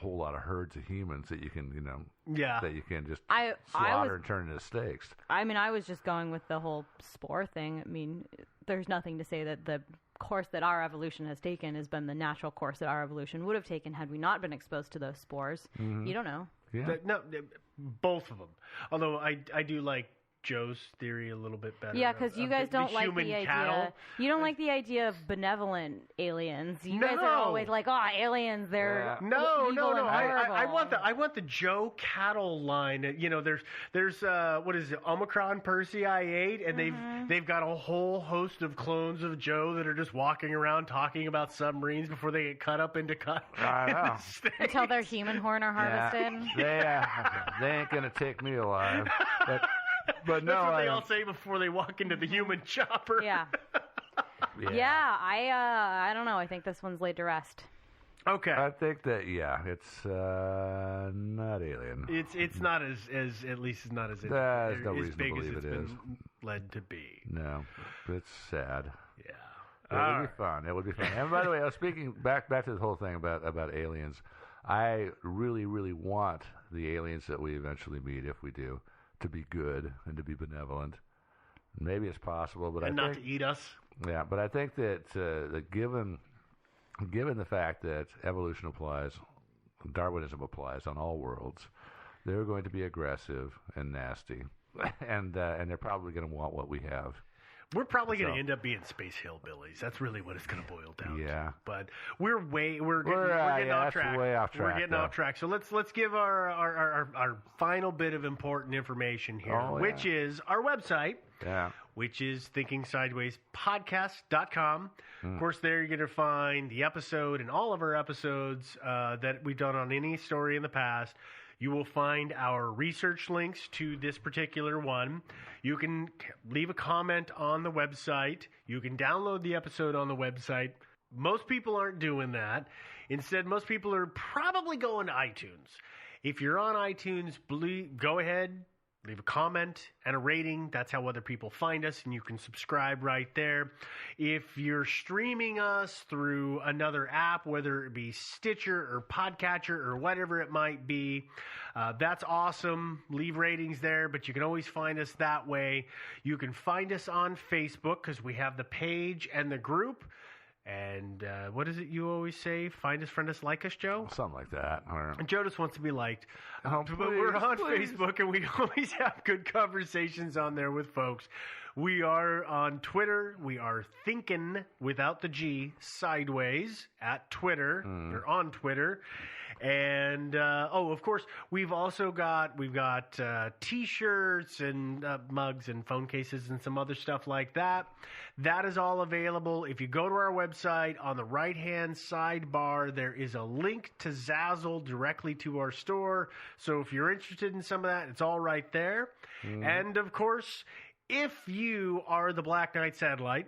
whole lot of herds of humans that you can, that you can just I slaughter and turn into steaks. I mean, I was just going with the whole spore thing. I mean, there's nothing to say that the course that our evolution has taken has been the natural course that our evolution would have taken had we not been exposed to those spores. Mm-hmm. You don't know. Yeah. No, both of them. Although I do like Joe's theory a little bit better. Yeah, because you guys don't like the idea. Cattle. You don't like the idea of benevolent aliens. You No. guys are always like, oh, aliens, they're No. evil and I horrible. want the Joe cattle line. There's what is it? Omicron Persei I-8, and they've got a whole host of clones of Joe that are just walking around talking about submarines before they get cut up into I know. Until their human horn are harvested. They ain't gonna take me alive. But no, that's what they all say before they walk into the human chopper. Yeah. I don't know. I think this one's laid to rest. Okay. I think that it's not alien. It's not as at least it's not as There's no as reason big to believe as it it's is. been led to be. No, it's sad. Yeah. It would be fun. It would be fun. And by the way, I was speaking back to the whole thing about aliens. I really, really want the aliens that we eventually meet, if we do, to be good and to be benevolent. Maybe it's possible, but not to eat us. Yeah, but I think that given the fact that evolution applies, Darwinism applies on all worlds, they're going to be aggressive and nasty, and they're probably going to want what we have. We're probably going to end up being space hillbillies. That's really what it's going to boil down to. But we're getting off track. Way off track. We're getting off track. So let's give our final bit of important information here, which is our website. Yeah. Which is thinkingsidewayspodcast.com. Of course, there you're going to find the episode and all of our episodes that we've done on any story in the past. You will find our research links to this particular one. You can leave a comment on the website. You can download the episode on the website. Most people aren't doing that. Instead, most people are probably going to iTunes. If you're on iTunes, go ahead, leave a comment and a rating. That's how other people find us, and you can subscribe right there. If you're streaming us through another app, whether it be Stitcher or Podcatcher or whatever it might be, that's awesome. Leave ratings there, but you can always find us that way. You can find us on Facebook because we have the page and the group. And what is it you always say? Find us, friend us, like us, Joe? Something like that. And Joe just wants to be liked. Oh, but we're on Facebook, and we always have good conversations on there with folks. We are on Twitter. We are thinking, without the G, sideways at Twitter. We're on Twitter. And, of course, we've got T-shirts and mugs and phone cases and some other stuff like that. That is all available. If you go to our website, on the right-hand sidebar, there is a link to Zazzle directly to our store. So if you're interested in some of that, it's all right there. And, of course, if you are the Black Knight Satellite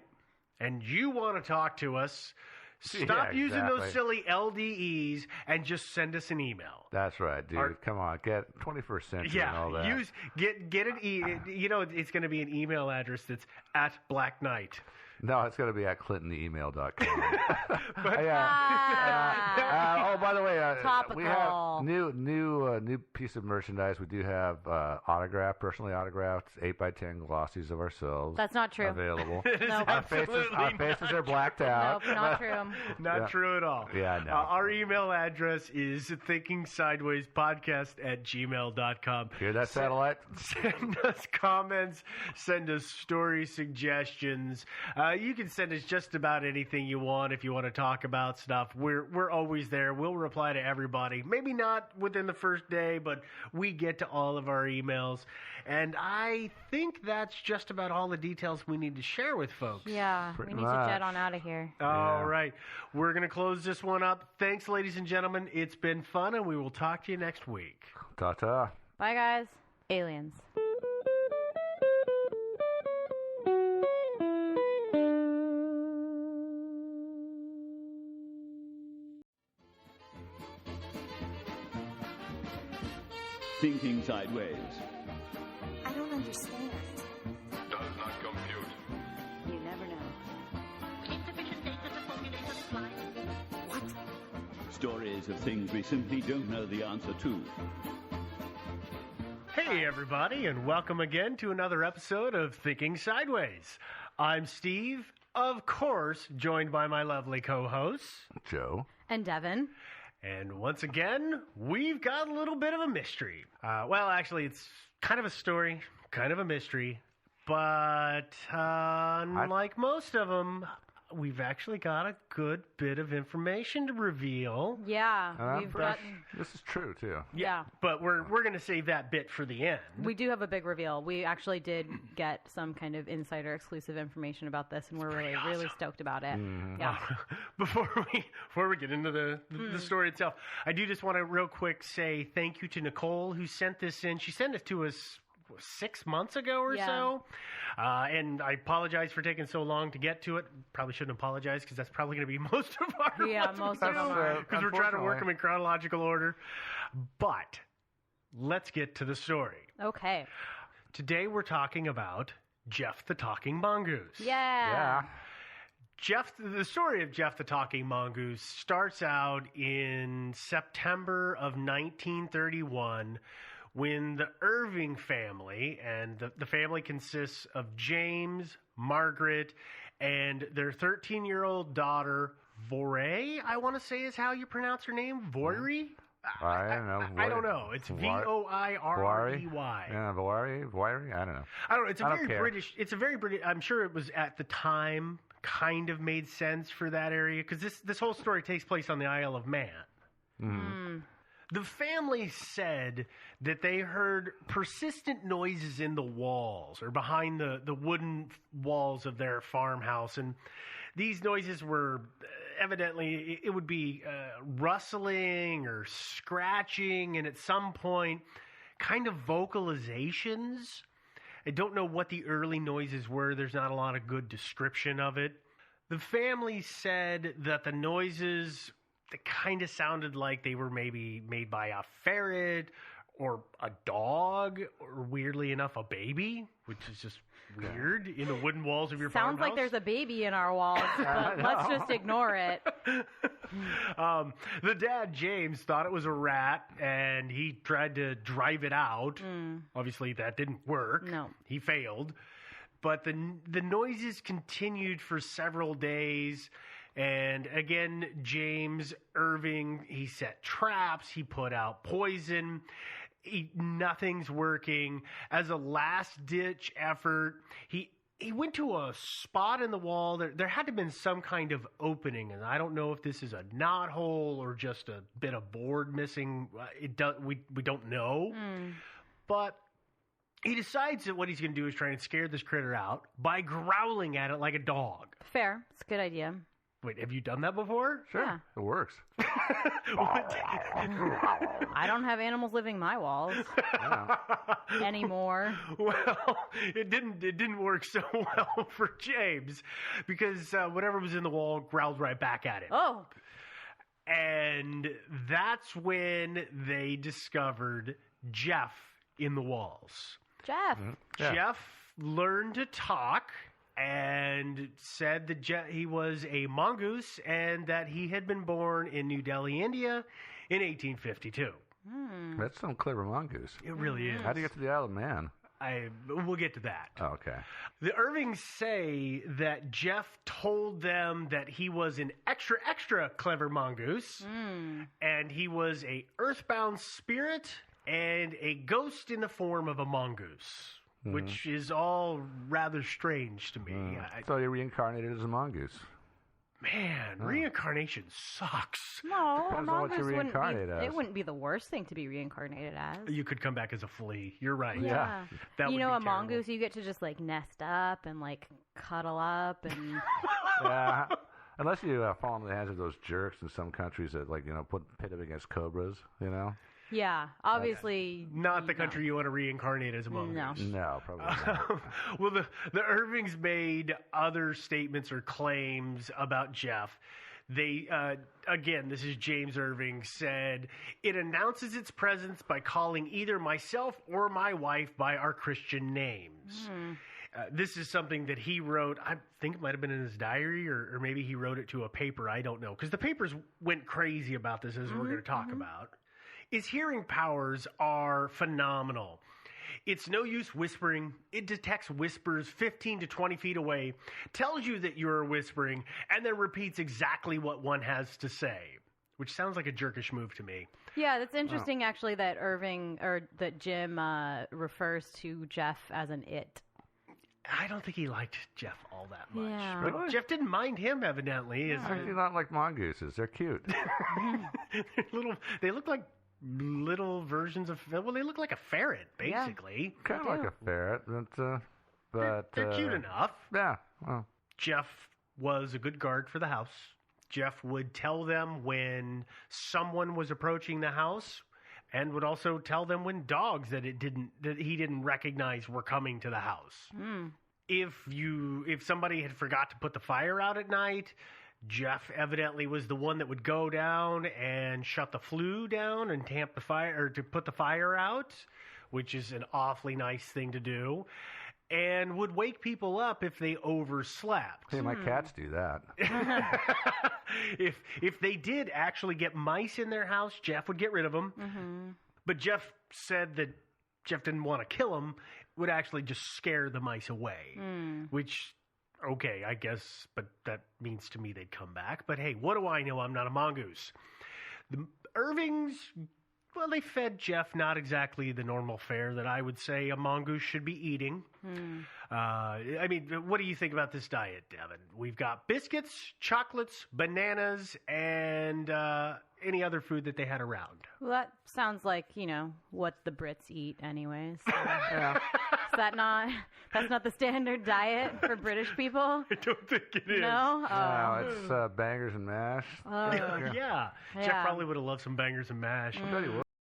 and you want to talk to us, stop using those silly LDEs and just send us an email. That's right, dude. Come on, get 21st century and all that. Get an it's going to be an email address that's at Black Knight. No, it's going to be at clintonemail.com. By the way, we have new piece of merchandise. We do have personally autographed 8x10 glossies of ourselves. That's not true. Available. No. Our faces are blacked out. Nope, not true. Not true at all. Yeah, no. Our email address is thinkingsidewayspodcast@gmail.com. Hear that, satellite? Send us comments. Send us story suggestions. You can send us just about anything you want if you want to talk about stuff. We're always there. We'll reply to everybody. Maybe not within the first day, but we get to all of our emails. And I think that's just about all the details we need to share with folks. Yeah, we need to jet on out of here. All right. We're going to close this one up. Thanks, ladies and gentlemen. It's been fun, and we will talk to you next week. Ta-ta. Bye, guys. Aliens. Thinking Sideways. I don't understand. Does not compute. You never know. Insufficient data to formulate a reply. What? Stories sideways of things we simply don't know the answer to. Hey, everybody, and welcome again to another episode of Thinking Sideways. I'm Steve, of course, joined by my lovely co-hosts, Joe. And Devin. and once again, we've got a little bit of a mystery. Well, actually, it's kind of a story, kind of a mystery, but unlike most of them, we've actually got a good bit of information to reveal. Yeah, we've got. This is true, too. Yeah. But we're going to save that bit for the end. We do have a big reveal. We actually did get some kind of insider exclusive information about this, and we're really stoked about it. Mm-hmm. Yeah. Before we get into the story itself, I do just want to real quick say thank you to Nicole who sent this in. She sent it to us 6 months ago or so. And I apologize for taking so long to get to it. Probably shouldn't apologize because that's probably going to be most of our Most of them are. because we're trying to work them in chronological order. But let's get to the story. Okay. Today we're talking about Jeff the Talking Mongoose. Yeah. The story of Jeff the Talking Mongoose starts out in September of 1931 when the Irving family, and the family consists of James, Margaret, and their 13-year-old daughter, Voirey, I want to say is how you pronounce her name. Voirey? I don't know. I don't know. It's Voirey. Yeah, Voirey? I don't know. I don't know. It's a I don't very care. British. It's a very British. I'm sure it was at the time kind of made sense for that area because this whole story takes place on the Isle of Man. The family said that they heard persistent noises in the walls or behind the wooden walls of their farmhouse. And these noises were evidently, it would be rustling or scratching, and at some point, kind of vocalizations. I don't know what the early noises were. There's not a lot of good description of it. The family said that the noises, they kind of sounded like they were maybe made by a ferret or a dog or, weirdly enough, a baby, which is just weird in the wooden walls of your Sounds farmhouse. like there's a baby in our walls, but let's just ignore it. The dad, James, thought it was a rat, and he tried to drive it out. Obviously, that didn't work. No. He failed. But the noises continued for several days. And again, James Irving, he set traps. He put out poison. Nothing's working. As a last-ditch effort, he went to a spot in the wall. There had to have been some kind of opening, and I don't know if this is a knothole or just a bit of board missing. We don't know. But he decides that what he's going to do is try and scare this critter out by growling at it like a dog. Fair. It's a good idea. Wait, have you done that before? Sure. Yeah. It works. I don't have animals living my walls anymore. Well, it didn't work so well for James because whatever was in the wall growled right back at him. Oh. And that's when they discovered Jeff in the walls. Jeff. Yeah. Jeff learned to talk and said that he was a mongoose and that he had been born in New Delhi, India in 1852. That's some clever mongoose. It really is. How do you get to the Isle of Man? We'll get to that. Oh, okay. The Irvings say that Jeff told them that he was an extra clever mongoose, and he was a earthbound spirit and a ghost in the form of a mongoose, which is all rather strange to me. So you reincarnated as a mongoose. Man, reincarnation sucks. No, Depends on what you reincarnate as. It wouldn't be the worst thing to be reincarnated as. You could come back as a flea. You're right. Yeah. That You would know, be a terrible. mongoose, you get to just like nest up and like cuddle up and Yeah. Unless you fall into the hands of those jerks in some countries that, like, pit them against cobras, yeah, obviously Not the no. country you want to reincarnate as a mongoose. No. No, probably not. Well, the Irvings made other statements or claims about Jeff. They, again, this is James Irving, said, it announces its presence by calling either myself or my wife by our Christian names. This is something that he wrote. I think it might have been in his diary, or maybe he wrote it to a paper. I don't know, because the papers went crazy about this, as we're going to talk about. His hearing powers are phenomenal. It's no use whispering. It detects whispers 15 to 20 feet away, tells you that you're whispering, and then repeats exactly what one has to say, which sounds like a jerkish move to me. Yeah, that's interesting, actually, that that Jim refers to Jeff as an it. I don't think he liked Jeff all that much. Yeah. But Really? Jeff didn't mind him, evidently. I do not like mongooses. They're cute. They look like little versions of... Well, they look like a ferret, basically. Kind of like a ferret, but They're cute enough. Yeah. Well, Jeff was a good guard for the house. Jeff would tell them when someone was approaching the house, and would also tell them when dogs that he didn't recognize were coming to the house. If somebody had forgot to put the fire out at night, Jeff evidently was the one that would go down and shut the flue down and tamp the fire, or to put the fire out, which is an awfully nice thing to do, and would wake people up if they overslept. hey, my cats do that. If they did actually get mice in their house, Jeff would get rid of them. But Jeff said that Jeff didn't want to kill them, would actually just scare the mice away, which... Okay, I guess, but that means to me they'd come back. But hey, what do I know? I'm not a mongoose. The Irvings, well, they fed Jeff not exactly the normal fare that I would say a mongoose should be eating. I mean, what do you think about this diet, Devin? We've got biscuits, chocolates, bananas, and any other food that they had around. Well, that sounds like, what the Brits eat anyways. So. Yeah. Is that's not the standard diet for British people? I don't think it is. No? No, it's bangers and mash. Oh. Yeah. Jeff probably would have loved some bangers and mash. I bet he would.